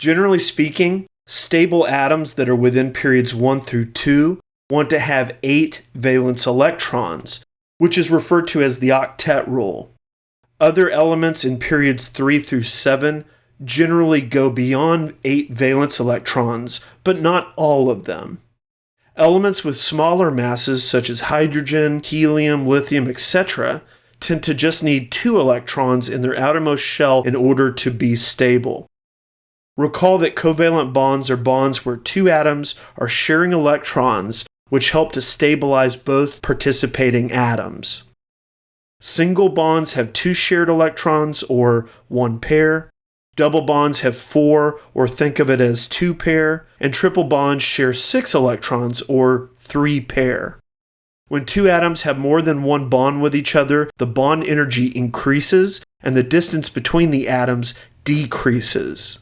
Generally speaking, stable atoms that are within periods 1 through 2 want to have 8 valence electrons, which is referred to as the octet rule. Other elements in periods 3 through 7 generally go beyond 8 valence electrons, but not all of them. Elements with smaller masses such as hydrogen, helium, lithium, etc. tend to just need 2 electrons in their outermost shell in order to be stable. Recall that covalent bonds are bonds where 2 atoms are sharing electrons, which help to stabilize both participating atoms. Single bonds have 2 shared electrons, or 1 pair. Double bonds have 4, or think of it as 2 pair. And triple bonds share 6 electrons, or 3 pair. When 2 atoms have more than 1 bond with each other, the bond energy increases and the distance between the atoms decreases.